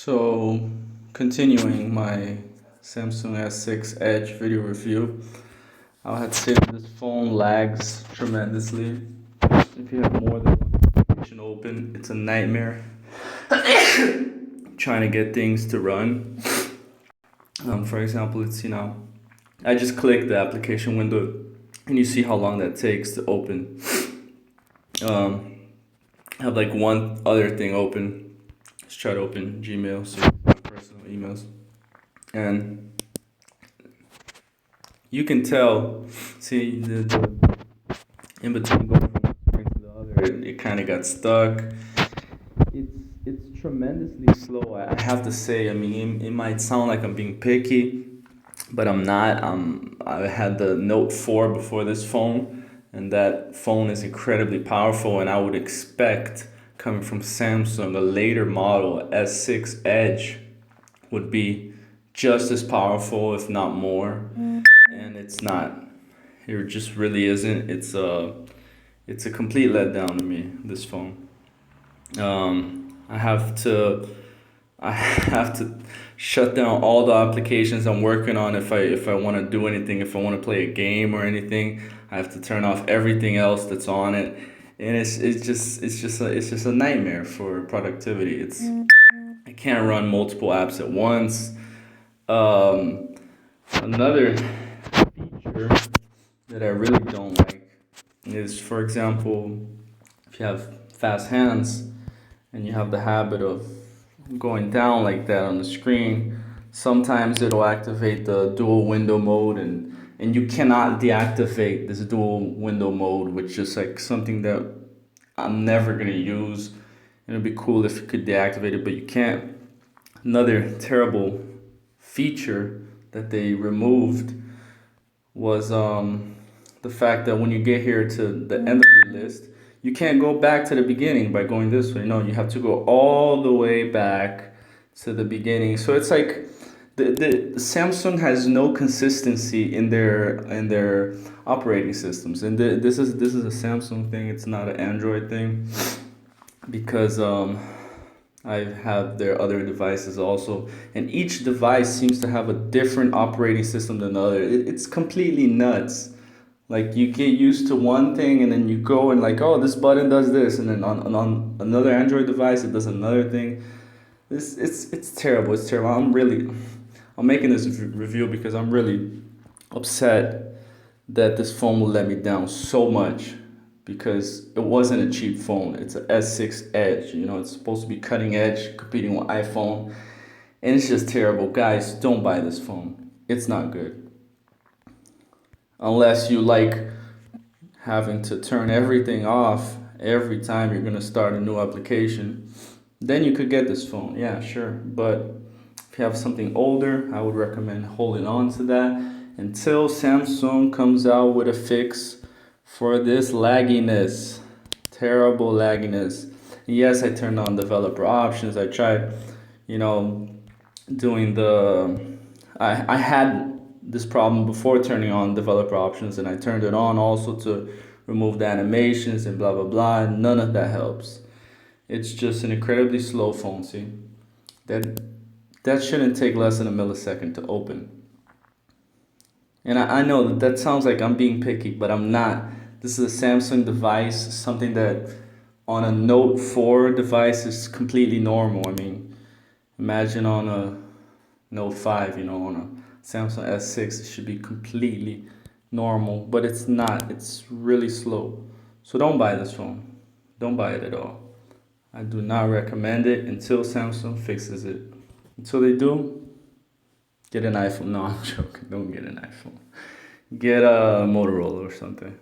So, continuing my Samsung S6 Edge video review, I had to say that this phone lags tremendously. If you have more than one application open, it's a nightmare trying to get things to run. For example, I just click the application window and you see how long that takes to open. I have like one other thing open. Let's try to open Gmail, so my personal emails. And you can tell, see the in between going from one screen to the other, it kind of got stuck. It's tremendously slow. I have to say. I mean, it might sound like I'm being picky, but I'm not. I had the Note 4 before this phone, and that phone is incredibly powerful. And I would expect, coming from Samsung, a later model S6 Edge would be just as powerful, if not more. And it's not. It just really isn't. It's a complete letdown to me, this phone. I have to shut down all the applications I'm working on if I want to do anything, if I want to play a game or anything. I have to turn off everything else that's on it, and it's just a nightmare for productivity. I can't run multiple apps at once. Another feature that I really don't like is, for example, if you have fast hands and you have the habit of going down like that on the screen, sometimes it'll activate the dual window mode, and you cannot deactivate this dual window mode, which is like something that I'm never gonna use. It'd be cool if you could deactivate it, but you can't. Another terrible feature that they removed was the fact that when you get here to the end of your list, you can't go back to the beginning by going this way. No, you have to go all the way back to the beginning. So it's like the Samsung has no consistency in their operating systems, and this is a Samsung thing. It's not an Android thing, because I have their other devices also, and each device seems to have a different operating system than the other. It's completely nuts. Like, you get used to one thing, and then you go and like, oh, this button does this, and then on another Android device it does another thing. It's terrible. It's terrible. I'm making this review because I'm really upset that this phone will let me down so much, because it wasn't a cheap phone. It's a S6 Edge. It's supposed to be cutting edge, competing with iPhone, and it's just terrible. Guys, don't buy this phone. It's not good. Unless you like having to turn everything off every time you're going to start a new application, then you could get this phone. Yeah, sure. But if you have something older, I would recommend holding on to that until Samsung comes out with a fix for this lagginess. Terrible lagginess. Yes, I turned on developer options. I tried, doing I had this problem before turning on developer options, and I turned it on also to remove the animations and blah blah blah. None of that helps. It's just an incredibly slow phone. See, that that shouldn't take less than a millisecond to open. And I know that sounds like I'm being picky, but I'm not. This is a Samsung device, something that on a Note 4 device is completely normal. I mean, imagine on a Note 5, on a Samsung S6, it should be completely normal, but it's not. It's really slow. So don't buy this phone. Don't buy it at all. I do not recommend it until Samsung fixes it. Until they do, get an iPhone. No, I'm joking. Don't get an iPhone. Get a Motorola or something.